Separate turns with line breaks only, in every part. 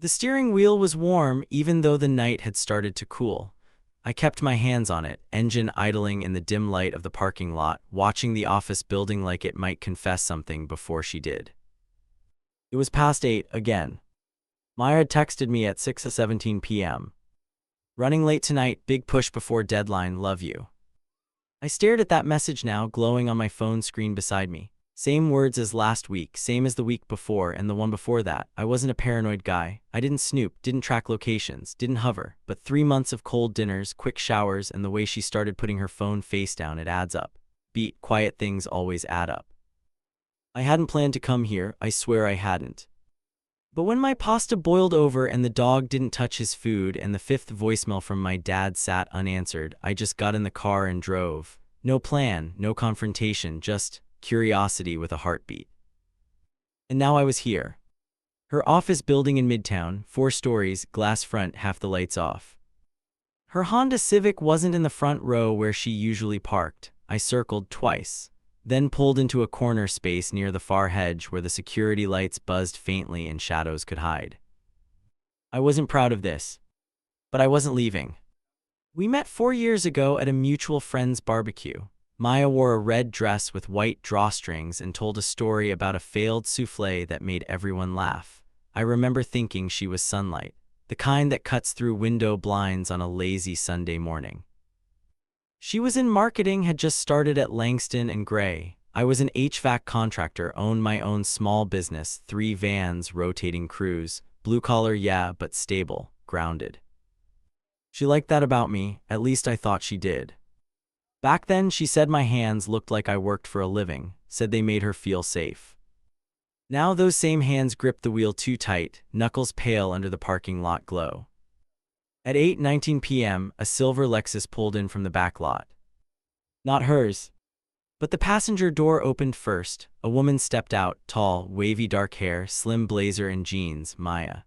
The steering wheel was warm even though the night had started to cool. I kept my hands on it, engine idling in the dim light of the parking lot, watching the office building like it might confess something before she did. It was past 8 again. Maya had texted me at 6:17 p.m. "Running late tonight, big push before deadline, love you." I stared at that message now, glowing on my phone screen beside me. Same words as last week, same as the week before and the one before that. I wasn't a paranoid guy. I didn't snoop, didn't track locations, didn't hover. But 3 months of cold dinners, quick showers, and the way she started putting her phone face down, it adds up. Beat, quiet things always add up. I hadn't planned to come here, I swear I hadn't. But when my pasta boiled over and the dog didn't touch his food and the 5th voicemail from my dad sat unanswered, I just got in the car and drove. No plan, no confrontation, just curiosity with a heartbeat. And now I was here. Her office building in Midtown, 4 stories, glass front, half the lights off. Her Honda Civic wasn't in the front row where she usually parked. I circled twice, then pulled into a corner space near the far hedge where the security lights buzzed faintly and shadows could hide. I wasn't proud of this, but I wasn't leaving. We met 4 years ago at a mutual friend's barbecue. Maya wore a red dress with white drawstrings and told a story about a failed souffle that made everyone laugh. I remember thinking she was sunlight, the kind that cuts through window blinds on a lazy Sunday morning. She was in marketing, had just started at Langston and Gray. I was an HVAC contractor, owned my own small business, 3 vans, rotating crews, blue collar, yeah, but stable, grounded. She liked that about me, at least I thought she did. Back then, she said my hands looked like I worked for a living, said they made her feel safe. Now those same hands gripped the wheel too tight, knuckles pale under the parking lot glow. At 8:19 p.m., a silver Lexus pulled in from the back lot. Not hers. But the passenger door opened first. A woman stepped out, tall, wavy dark hair, slim blazer and jeans, Maya.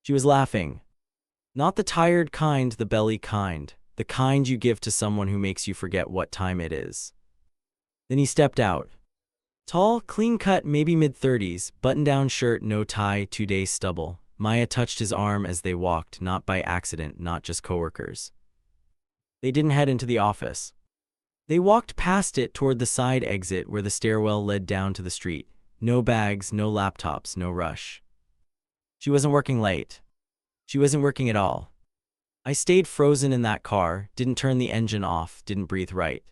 She was laughing. Not the tired kind, the belly kind. The kind you give to someone who makes you forget what time it is. Then he stepped out. Tall, clean-cut, maybe mid-30s, button-down shirt, no tie, 2-day stubble. Maya touched his arm as they walked, not by accident, not just coworkers. They didn't head into the office. They walked past it toward the side exit where the stairwell led down to the street. No bags, no laptops, no rush. She wasn't working late. She wasn't working at all. I stayed frozen in that car, didn't turn the engine off, didn't breathe right.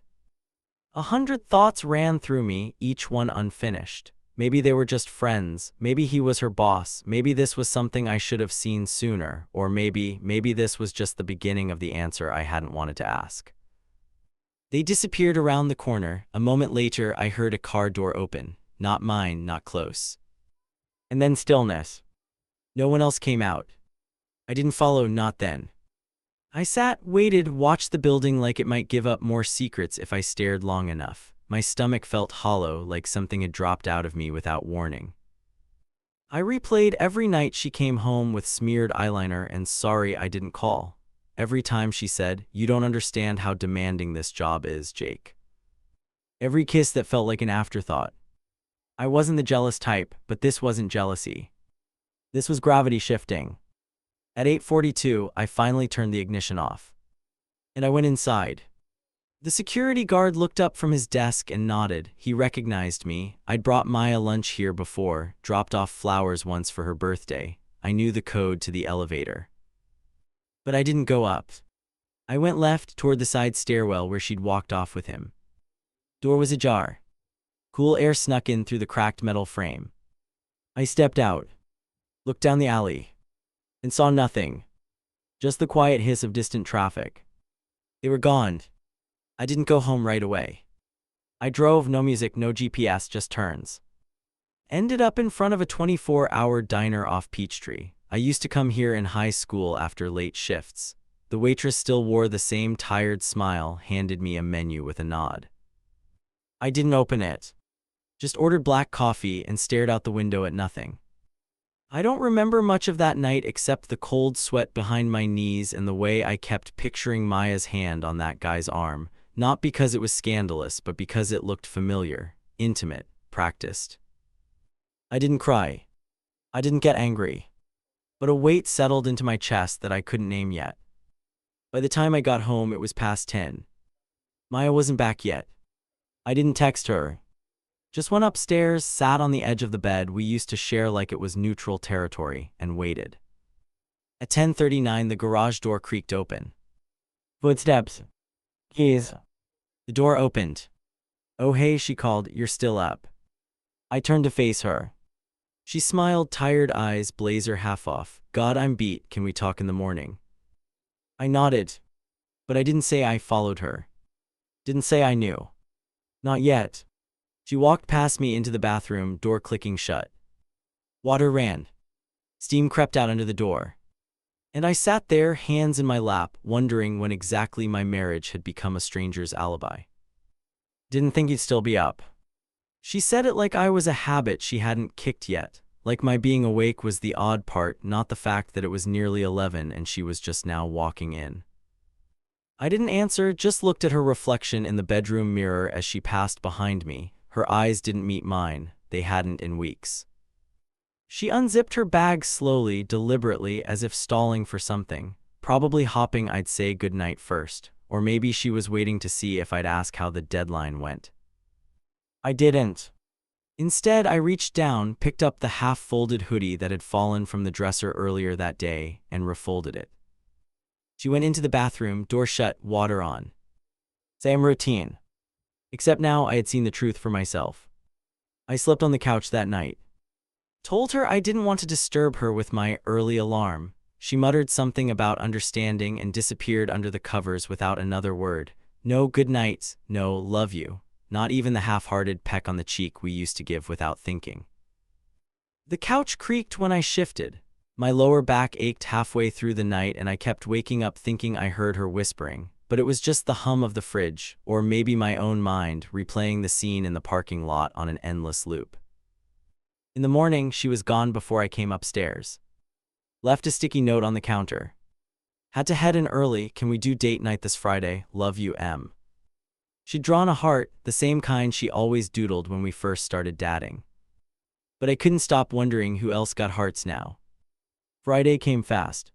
100 thoughts ran through me, each one unfinished. Maybe they were just friends, maybe he was her boss, maybe this was something I should have seen sooner, or maybe this was just the beginning of the answer I hadn't wanted to ask. They disappeared around the corner. A moment later, I heard a car door open. Not mine, not close. And then stillness. No one else came out. I didn't follow, not then. I sat, waited, watched the building like it might give up more secrets if I stared long enough. My stomach felt hollow, like something had dropped out of me without warning. I replayed every night she came home with smeared eyeliner and "sorry I didn't call." Every time she said, "You don't understand how demanding this job is, Jake." Every kiss that felt like an afterthought. I wasn't the jealous type, but this wasn't jealousy. This was gravity shifting. At 8:42, I finally turned the ignition off. And I went inside. The security guard looked up from his desk and nodded. He recognized me. I'd brought Maya lunch here before, dropped off flowers once for her birthday. I knew the code to the elevator. But I didn't go up. I went left toward the side stairwell where she'd walked off with him. Door was ajar. Cool air snuck in through the cracked metal frame. I stepped out, looked down the alley, and saw nothing. Just the quiet hiss of distant traffic. They were gone. I didn't go home right away. I drove, no music, no GPS, just turns. Ended up in front of a 24-hour diner off Peachtree. I used to come here in high school after late shifts. The waitress still wore the same tired smile, handed me a menu with a nod. I didn't open it. Just ordered black coffee and stared out the window at nothing. I don't remember much of that night except the cold sweat behind my knees and the way I kept picturing Maya's hand on that guy's arm, not because it was scandalous, but because it looked familiar, intimate, practiced. I didn't cry. I didn't get angry. but a weight settled into my chest that I couldn't name yet. By the time I got home, it was past 10. Maya wasn't back yet. I didn't text her. Just went upstairs, sat on the edge of the bed we used to share like it was neutral territory, and waited. At 10:39, the garage door creaked open. Footsteps. Keys. The door opened. "Oh hey," she called, "you're still up." I turned to face her. She smiled, tired eyes, blazer half off. "God, I'm beat. Can we talk in the morning?" I nodded. But I didn't say I followed her. Didn't say I knew. Not yet. She walked past me into the bathroom, door clicking shut. Water ran. Steam crept out under the door. And I sat there, hands in my lap, wondering when exactly my marriage had become a stranger's alibi. "Didn't think you'd still be up." She said it like I was a habit she hadn't kicked yet, like my being awake was the odd part, not the fact that it was nearly 11 and she was just now walking in. I didn't answer, just looked at her reflection in the bedroom mirror as she passed behind me. Her eyes didn't meet mine. They hadn't in weeks. She unzipped her bag slowly, deliberately, as if stalling for something, probably hoping I'd say goodnight first, or maybe she was waiting to see if I'd ask how the deadline went. I didn't. Instead, I reached down, picked up the half-folded hoodie that had fallen from the dresser earlier that day, and refolded it. She went into the bathroom, door shut, water on. Same routine. Except now I had seen the truth for myself. I slept on the couch that night. Told her I didn't want to disturb her with my early alarm. She muttered something about understanding and disappeared under the covers without another word. No good nights, no love you, not even the half-hearted peck on the cheek we used to give without thinking. The couch creaked when I shifted. My lower back ached halfway through the night and I kept waking up thinking I heard her whispering, but it was just the hum of the fridge, or maybe my own mind replaying the scene in the parking lot on an endless loop. In the morning, she was gone before I came upstairs. Left a sticky note on the counter. "Had to head in early. Can we do date night this Friday? Love you, M." She'd drawn a heart, the same kind she always doodled when we first started dating. But I couldn't stop wondering who else got hearts now. Friday came fast.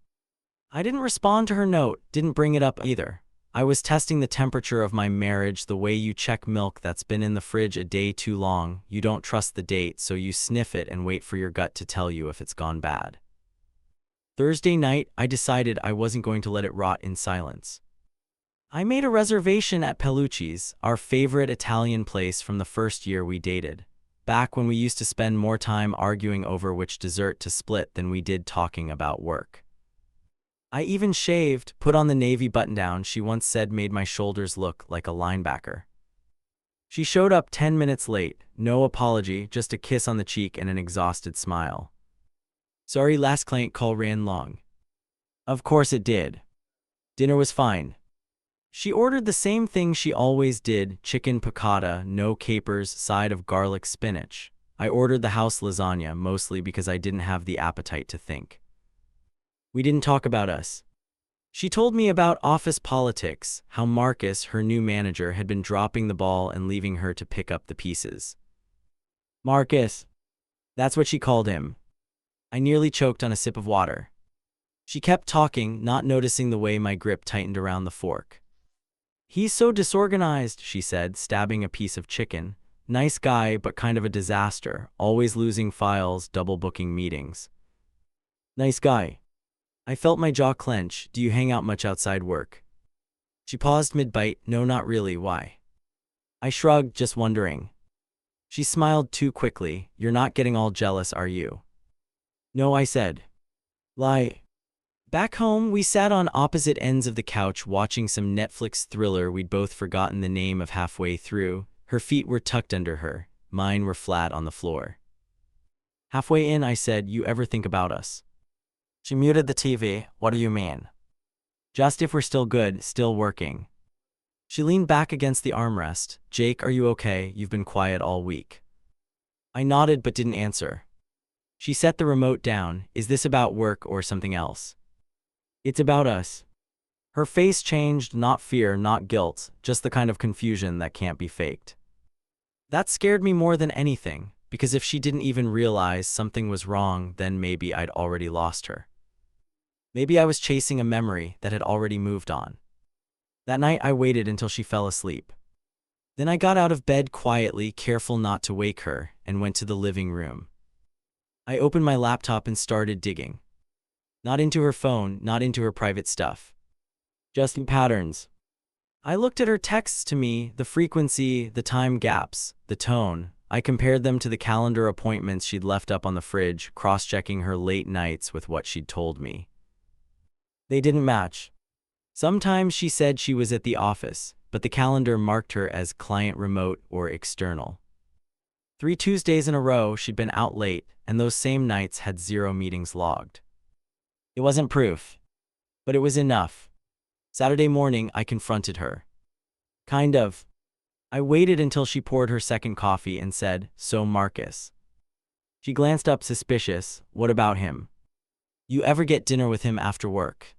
I didn't respond to her note, didn't bring it up either. I was testing the temperature of my marriage the way you check milk that's been in the fridge a day too long. You don't trust the date, so you sniff it and wait for your gut to tell you if it's gone bad. Thursday night, I decided I wasn't going to let it rot in silence. I made a reservation at Pellucci's, our favorite Italian place from the first year we dated, back when we used to spend more time arguing over which dessert to split than we did talking about work. I even shaved, put on the navy button-down she once said made my shoulders look like a linebacker. She showed up 10 minutes late, no apology, just a kiss on the cheek and an exhausted smile. "Sorry, last client call ran long." Of course it did. Dinner was fine. She ordered the same thing she always did, chicken piccata, no capers, side of garlic spinach. I ordered the house lasagna, mostly because I didn't have the appetite to think. We didn't talk about us. She told me about office politics, how Marcus, her new manager, had been dropping the ball and leaving her to pick up the pieces. Marcus. That's what she called him. I nearly choked on a sip of water. She kept talking, not noticing the way my grip tightened around the fork. "He's so disorganized," she said, stabbing a piece of chicken. "Nice guy, but kind of a disaster, always losing files, double booking meetings." Nice guy. I felt my jaw clench. "Do you hang out much outside work?" She paused mid-bite. "No, not really. Why?" I shrugged, just wondering. She smiled too quickly. "You're not getting all jealous, are you?" "No," I said. Lie. Back home, we sat on opposite ends of the couch watching some Netflix thriller we'd both forgotten the name of halfway through. Her feet were tucked under her. Mine were flat on the floor. Halfway in, I said, "You ever think about us?" She muted the TV. "What do you mean?" "Just if we're still good, still working." She leaned back against the armrest. "Jake, are you okay? You've been quiet all week." I nodded but didn't answer. She set the remote down. "Is this about work or something else?" "It's about us." Her face changed, not fear, not guilt, just the kind of confusion that can't be faked. That scared me more than anything, because if she didn't even realize something was wrong, then maybe I'd already lost her. Maybe I was chasing a memory that had already moved on. That night I waited until she fell asleep. Then I got out of bed quietly, careful not to wake her, and went to the living room. I opened my laptop and started digging. Not into her phone, not into her private stuff. Just in patterns. I looked at her texts to me, the frequency, the time gaps, the tone. I compared them to the calendar appointments she'd left up on the fridge, cross-checking her late nights with what she'd told me. They didn't match. Sometimes she said she was at the office, but the calendar marked her as client remote or external. 3 Tuesdays in a row she'd been out late, and those same nights had 0 meetings logged. It wasn't proof, but it was enough. Saturday morning, I confronted her. Kind of. I waited until she poured her second coffee and said, "So Marcus." She glanced up suspicious. "What about him? You ever get dinner with him after work?"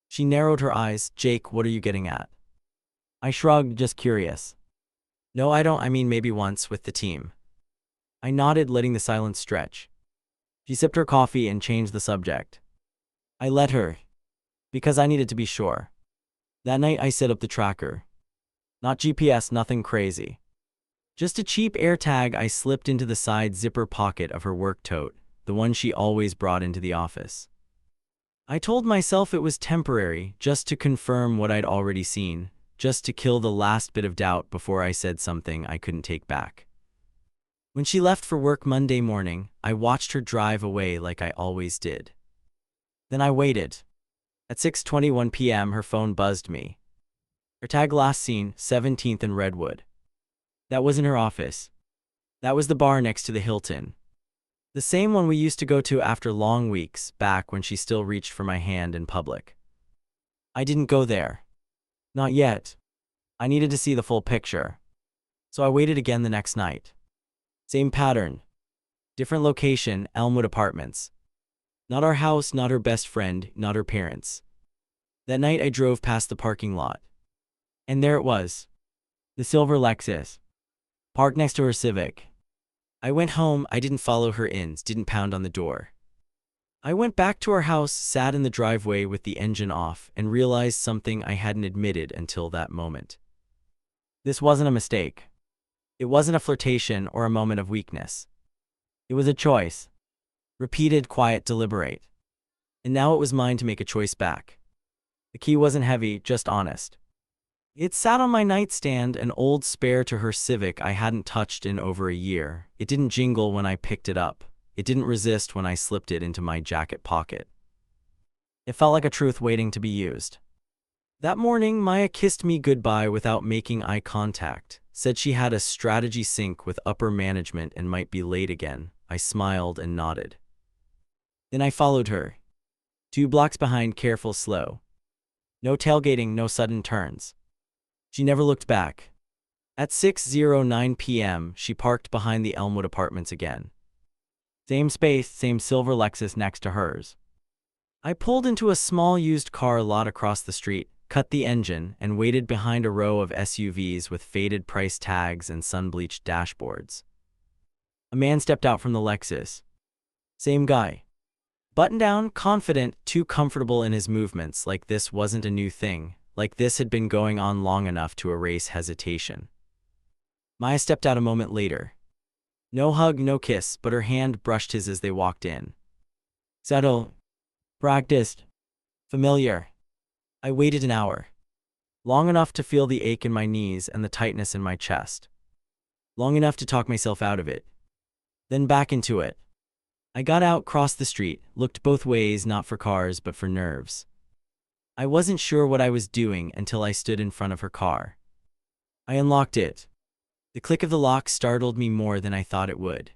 She narrowed her eyes. "Jake, what are you getting at?" I shrugged, just curious. "No, I don't. I mean, maybe once with the team." I nodded, letting the silence stretch. She sipped her coffee and changed the subject. I let her, because I needed to be sure. That night I set up the tracker. Not GPS, nothing crazy. Just a cheap AirTag I slipped into the side zipper pocket of her work tote, the one she always brought into the office. I told myself it was temporary, just to confirm what I'd already seen, just to kill the last bit of doubt before I said something I couldn't take back. When she left for work Monday morning, I watched her drive away like I always did. Then I waited. At 6:21 p.m. her phone buzzed me. Her tag last seen, 17th and Redwood. That wasn't her office. That was the bar next to the Hilton. The same one we used to go to after long weeks, back when she still reached for my hand in public. I didn't go there. Not yet. I needed to see the full picture. So I waited again the next night. Same pattern. Different location, Elmwood Apartments. Not our house, not her best friend, not her parents. That night I drove past the parking lot. And there it was. The silver Lexus. Parked next to her Civic. I went home. I didn't follow her in, didn't pound on the door. I went back to our house, sat in the driveway with the engine off, and realized something I hadn't admitted until that moment. This wasn't a mistake. It wasn't a flirtation or a moment of weakness. It was a choice. Repeated, quiet, deliberate. And now it was mine to make a choice back. The key wasn't heavy, just honest. It sat on my nightstand, an old spare to her Civic I hadn't touched in over a year. It didn't jingle when I picked it up. It didn't resist when I slipped it into my jacket pocket. It felt like a truth waiting to be used. That morning, Maya kissed me goodbye without making eye contact, said she had a strategy sync with upper management and might be late again. I smiled and nodded. Then I followed her. 2 blocks behind, careful, slow. No tailgating, no sudden turns. She never looked back. At 6:09 p.m., she parked behind the Elmwood Apartments again. Same space, same silver Lexus next to hers. I pulled into a small used car lot across the street, cut the engine, and waited behind a row of SUVs with faded price tags and sun-bleached dashboards. A man stepped out from the Lexus. Same guy. Buttoned down, confident, too comfortable in his movements, like this wasn't a new thing, like this had been going on long enough to erase hesitation. Maya stepped out a moment later. No hug, no kiss, but her hand brushed his as they walked in. Settle. Practiced. Familiar. I waited an hour. Long enough to feel the ache in my knees and the tightness in my chest. Long enough to talk myself out of it. Then back into it. I got out, crossed the street, looked both ways, not for cars but for nerves. I wasn't sure what I was doing until I stood in front of her car. I unlocked it. The click of the lock startled me more than I thought it would.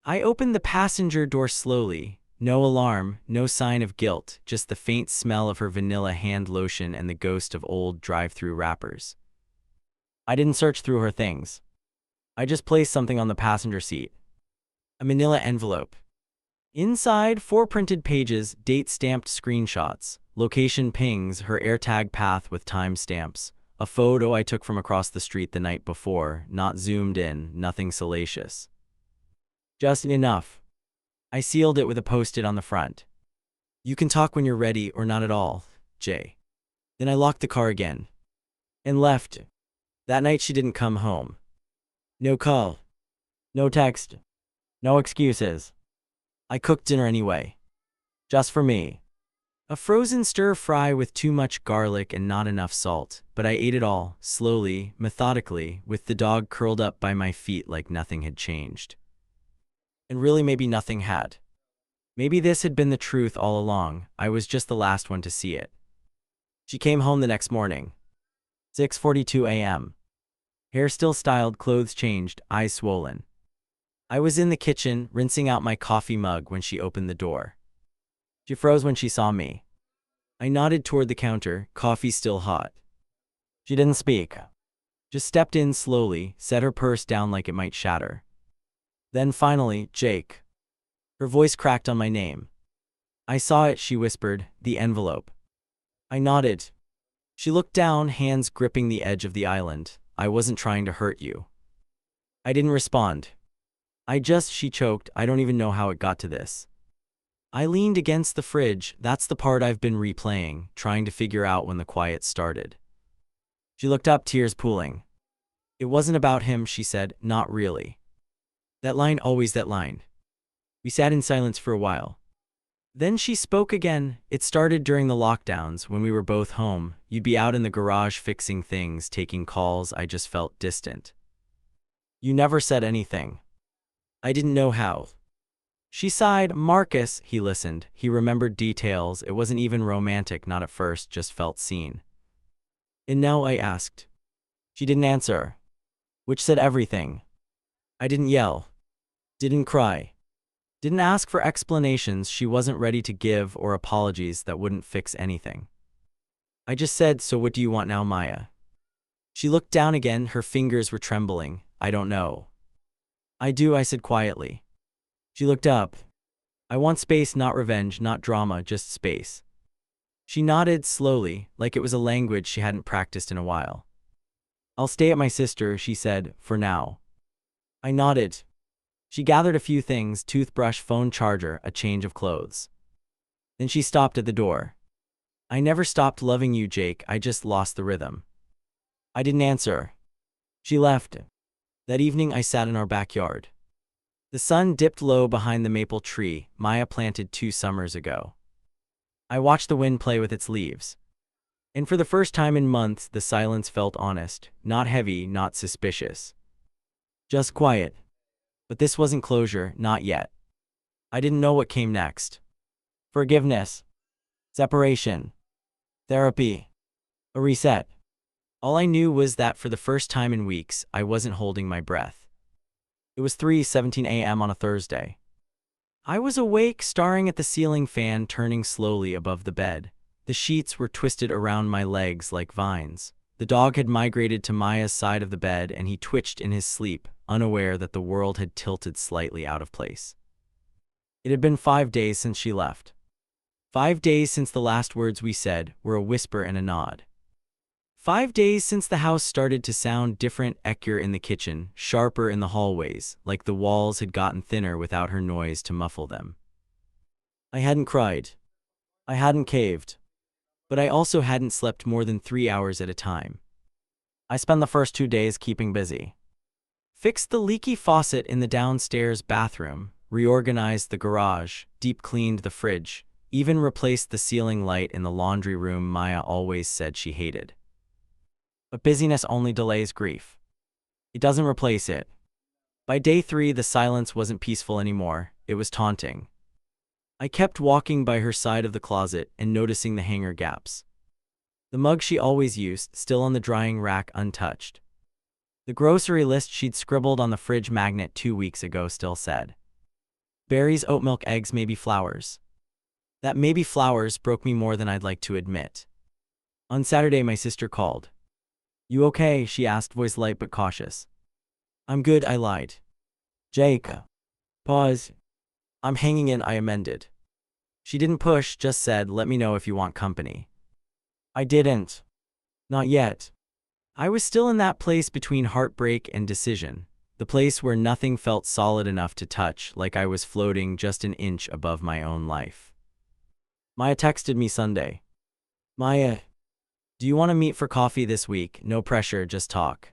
I opened the passenger door slowly. No alarm, no sign of guilt, just the faint smell of her vanilla hand lotion and the ghost of old drive-through wrappers. I didn't search through her things. I just placed something on the passenger seat. A manila envelope. Inside, 4 printed pages, date-stamped screenshots, location pings, her AirTag path with timestamps, a photo I took from across the street the night before, not zoomed in, nothing salacious. Just enough. I sealed it with a Post-it on the front. You can talk when you're ready or not at all, Jay. Then I locked the car again. And left. That night she didn't come home. No call. No text. No excuses. I cooked dinner anyway. Just for me. A frozen stir-fry with too much garlic and not enough salt, but I ate it all, slowly, methodically, with the dog curled up by my feet like nothing had changed. And really maybe nothing had. Maybe this had been the truth all along, I was just the last one to see it. She came home the next morning. 6:42 a.m. Hair still styled, clothes changed, eyes swollen. I was in the kitchen, rinsing out my coffee mug when she opened the door. She froze when she saw me. I nodded toward the counter, coffee still hot. She didn't speak. Just stepped in slowly, set her purse down like it might shatter. Then finally, Jake. Her voice cracked on my name. I saw it, she whispered, the envelope. I nodded. She looked down, hands gripping the edge of the island. I wasn't trying to hurt you. I didn't respond. She choked, I don't even know how it got to this. I leaned against the fridge, that's the part I've been replaying, trying to figure out when the quiet started. She looked up, tears pooling. It wasn't about him, she said, not really. That line, always that line. We sat in silence for a while. Then she spoke again. It started during the lockdowns, when we were both home. You'd be out in the garage fixing things, taking calls. I just felt distant. You never said anything. I didn't know how. She sighed. Marcus, he listened. He remembered details. It wasn't even romantic, not at first, just felt seen. And now, I asked. She didn't answer. Which said everything. I didn't yell. Didn't cry. Didn't ask for explanations she wasn't ready to give or apologies that wouldn't fix anything. I just said, so what do you want now, Maya? She looked down again, her fingers were trembling. I don't know. I do, I said quietly. She looked up. I want space, not revenge, not drama, just space. She nodded slowly, like it was a language she hadn't practiced in a while. I'll stay at my sister, she said, for now. I nodded. She gathered a few things, toothbrush, phone charger, a change of clothes. Then she stopped at the door. I never stopped loving you, Jake, I just lost the rhythm. I didn't answer. She left. That evening I sat in our backyard. The sun dipped low behind the maple tree Maya planted 2 summers ago. I watched the wind play with its leaves. And for the first time in months, the silence felt honest, not heavy, not suspicious. Just quiet. But this wasn't closure, not yet. I didn't know what came next. Forgiveness. Separation. Therapy. A reset. All I knew was that for the first time in weeks, I wasn't holding my breath. It was 3:17 a.m. on a Thursday. I was awake, staring at the ceiling fan turning slowly above the bed. The sheets were twisted around my legs like vines. The dog had migrated to Maya's side of the bed and he twitched in his sleep, unaware that the world had tilted slightly out of place. It had been 5 days since she left. 5 days since the last words we said were a whisper and a nod. 5 days since the house started to sound different, echoer in the kitchen, sharper in the hallways, like the walls had gotten thinner without her noise to muffle them. I hadn't cried. I hadn't caved. But I also hadn't slept more than 3 hours at a time. I spent the first 2 days keeping busy. Fixed the leaky faucet in the downstairs bathroom, reorganized the garage, deep cleaned the fridge, even replaced the ceiling light in the laundry room Maya always said she hated. But busyness only delays grief. It doesn't replace it. By day 3, the silence wasn't peaceful anymore, it was taunting. I kept walking by her side of the closet and noticing the hanger gaps. The mug she always used, still on the drying rack untouched. The grocery list she'd scribbled on the fridge magnet 2 weeks ago still said, berries, oat milk, eggs, maybe flowers. That maybe flowers broke me more than I'd like to admit. On Saturday, my sister called. You okay? She asked, voice light but cautious. I'm good, I lied. Jake. Pause. I'm hanging in, I amended. She didn't push, just said, let me know if you want company. I didn't. Not yet. I was still in that place between heartbreak and decision, the place where nothing felt solid enough to touch, like I was floating just an inch above my own life. Maya texted me Sunday. Maya, do you want to meet for coffee this week? No pressure, just talk.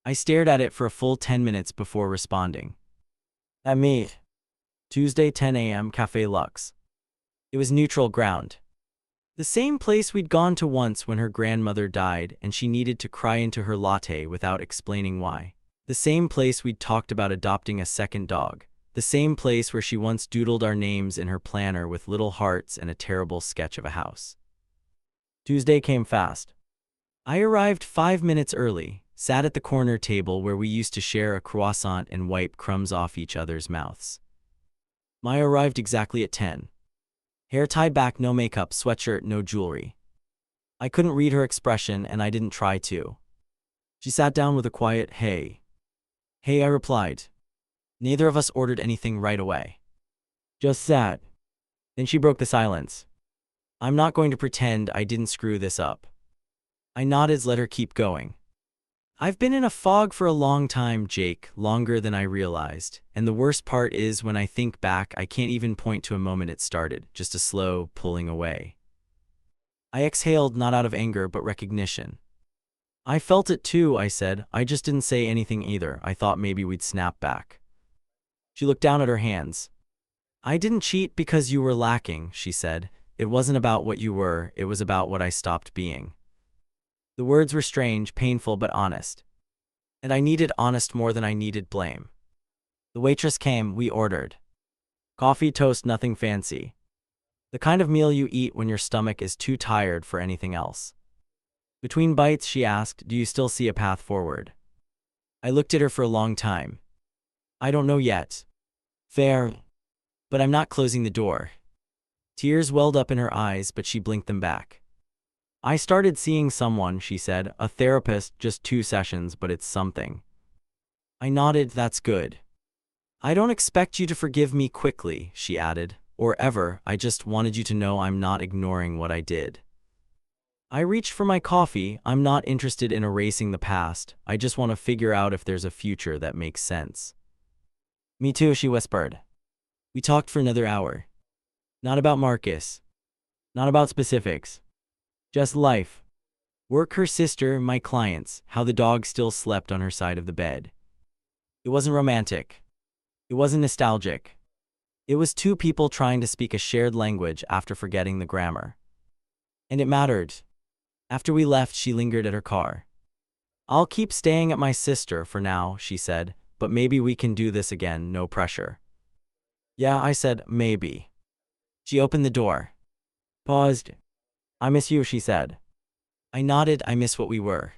I stared at it for a full 10 minutes before responding. At me. Tuesday 10 a.m. Café Lux. It was neutral ground. The same place we'd gone to once when her grandmother died and she needed to cry into her latte without explaining why. The same place we'd talked about adopting a second dog. The same place where she once doodled our names in her planner with little hearts and a terrible sketch of a house. Tuesday came fast. I arrived 5 minutes early, sat at the corner table where we used to share a croissant and wipe crumbs off each other's mouths. Maya arrived exactly at 10. Hair tied back, no makeup, sweatshirt, no jewelry. I couldn't read her expression and I didn't try to. She sat down with a quiet, "Hey." "Hey," I replied. Neither of us ordered anything right away. Just sat. Then she broke the silence. "I'm not going to pretend I didn't screw this up." I nodded, let her keep going. I've been in a fog for a long time, Jake, longer than I realized, and the worst part is when I think back I can't even point to a moment it started, just a slow pulling away. I exhaled, not out of anger but recognition. "I felt it too," I said. "I just didn't say anything either. I thought maybe we'd snap back." She looked down at her hands. "I didn't cheat because you were lacking," she said. "It wasn't about what you were, it was about what I stopped being." The words were strange, painful, but honest. And I needed honest more than I needed blame. The waitress came, we ordered. Coffee, toast, nothing fancy. The kind of meal you eat when your stomach is too tired for anything else. Between bites, she asked, "Do you still see a path forward?" I looked at her for a long time. "I don't know yet." "Fair. But I'm not closing the door." Tears welled up in her eyes, but she blinked them back. "I started seeing someone," she said, "a therapist, just 2 sessions, but it's something." I nodded. "That's good." "I don't expect you to forgive me quickly," she added, "or ever. I just wanted you to know I'm not ignoring what I did." I reached for my coffee. "I'm not interested in erasing the past. I just want to figure out if there's a future that makes sense." "Me too," she whispered. We talked for another hour. Not about Marcus. Not about specifics. Just life. Work, her sister, my clients, how the dog still slept on her side of the bed. It wasn't romantic. It wasn't nostalgic. It was 2 people trying to speak a shared language after forgetting the grammar. And it mattered. After we left, she lingered at her car. "I'll keep staying at my sister for now," she said, "but maybe we can do this again, no pressure." "Yeah," I said, "maybe." She opened the door. Paused. "I miss you," she said. I nodded. "I miss what we were."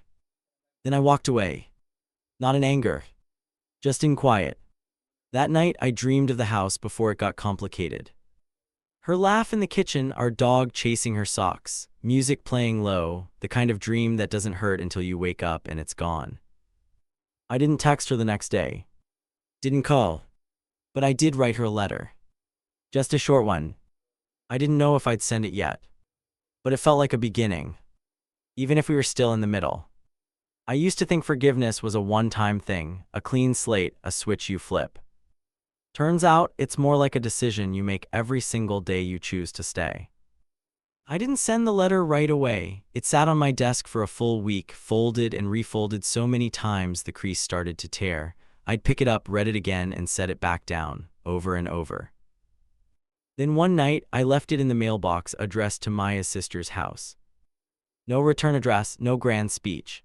Then I walked away. Not in anger. Just in quiet. That night, I dreamed of the house before it got complicated. Her laugh in the kitchen, our dog chasing her socks, music playing low, the kind of dream that doesn't hurt until you wake up and it's gone. I didn't text her the next day. Didn't call. But I did write her a letter. Just a short one. I didn't know if I'd send it yet. But it felt like a beginning. Even if we were still in the middle. I used to think forgiveness was a one-time thing, a clean slate, a switch you flip. Turns out, it's more like a decision you make every single day you choose to stay. I didn't send the letter right away. It sat on my desk for a full week, folded and refolded so many times the crease started to tear. I'd pick it up, read it again, and set it back down, over and over. Then one night, I left it in the mailbox addressed to Maya's sister's house. No return address, no grand speech.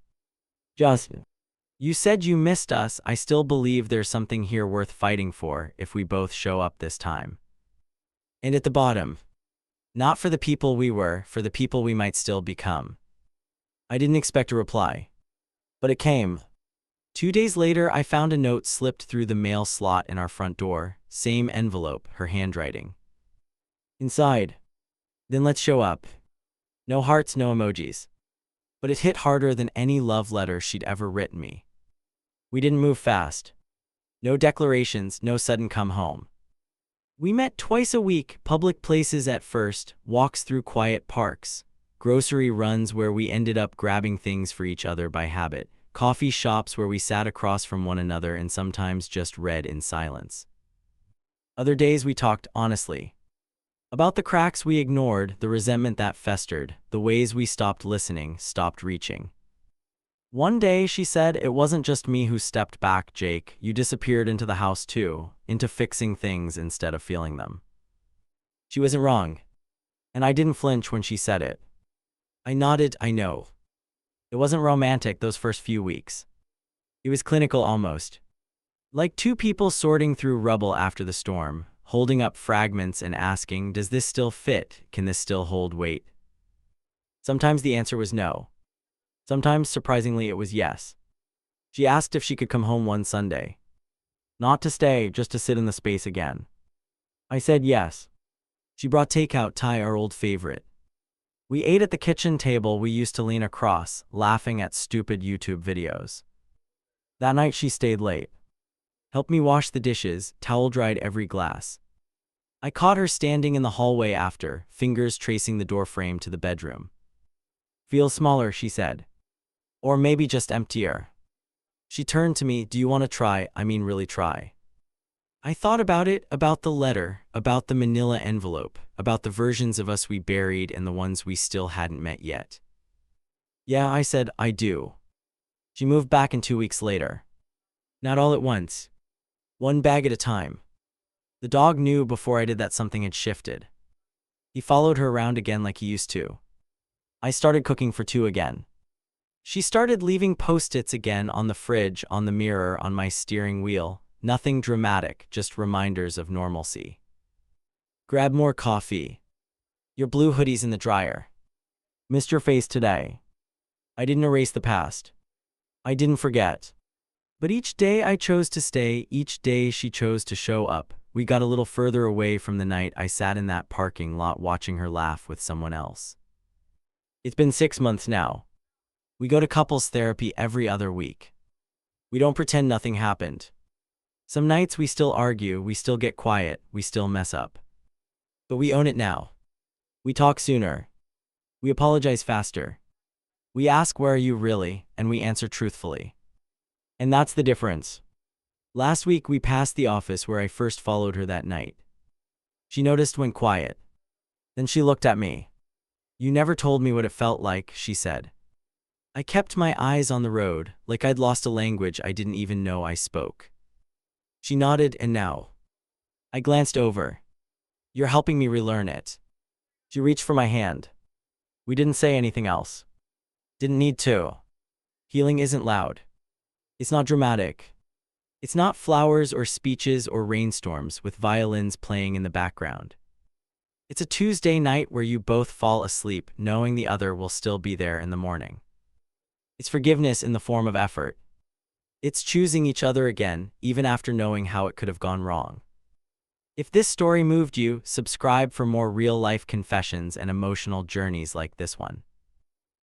Just, "You said you missed us. I still believe there's something here worth fighting for if we both show up this time." And at the bottom, not for the people we were, for the people we might still become. I didn't expect a reply. But it came. 2 days later, I found a note slipped through the mail slot in our front door. Same envelope, her handwriting. Inside. "Then let's show up." No hearts, no emojis. But it hit harder than any love letter she'd ever written me. We didn't move fast. No declarations, no sudden come home. We met twice a week, public places at first, walks through quiet parks, grocery runs where we ended up grabbing things for each other by habit, coffee shops where we sat across from one another and sometimes just read in silence. Other days we talked honestly. About the cracks we ignored, the resentment that festered, the ways we stopped listening, stopped reaching. One day, she said, it wasn't just me who stepped back, Jake. You disappeared into the house too, into fixing things instead of feeling them. She wasn't wrong. And I didn't flinch when she said it. I nodded, I know. It wasn't romantic those first few weeks. It was clinical almost. Like two people sorting through rubble after the storm, holding up fragments and asking, does this still fit? Can this still hold weight? Sometimes the answer was no. Sometimes, surprisingly, it was yes. She asked if she could come home one Sunday. Not to stay, just to sit in the space again. I said yes. She brought takeout Thai, our old favorite. We ate at the kitchen table we used to lean across, laughing at stupid YouTube videos. That night she stayed late. Helped me wash the dishes, towel-dried every glass. I caught her standing in the hallway after, fingers tracing the doorframe to the bedroom. Feels smaller, she said. Or maybe just emptier. She turned to me, do you want to try? I mean really try. I thought about it, about the letter, about the manila envelope, about the versions of us we buried and the ones we still hadn't met yet. Yeah, I said, I do. She moved back in 2 weeks later. Not all at once. One bag at a time. The dog knew before I did that something had shifted. He followed her around again like he used to. I started cooking for two again. She started leaving post-its again on the fridge, on the mirror, on my steering wheel. Nothing dramatic, just reminders of normalcy. Grab more coffee. Your blue hoodie's in the dryer. Missed your face today. I didn't erase the past. I didn't forget. But each day I chose to stay, each day she chose to show up. We got a little further away from the night I sat in that parking lot watching her laugh with someone else. It's been 6 months now. We go to couples therapy every other week. We don't pretend nothing happened. Some nights we still argue, we still get quiet, we still mess up. But we own it now. We talk sooner. We apologize faster. We ask, where are you really? And we answer truthfully. And that's the difference. Last week we passed the office where I first followed her that night. She noticed, went quiet. Then she looked at me. You never told me what it felt like, she said. I kept my eyes on the road, like I'd lost a language I didn't even know I spoke. She nodded, and now. I glanced over. You're helping me relearn it. She reached for my hand. We didn't say anything else. Didn't need to. Healing isn't loud. It's not dramatic. It's not flowers or speeches or rainstorms with violins playing in the background. It's a Tuesday night where you both fall asleep knowing the other will still be there in the morning. It's forgiveness in the form of effort. It's choosing each other again, even after knowing how it could have gone wrong. If this story moved you, subscribe for more real-life confessions and emotional journeys like this one.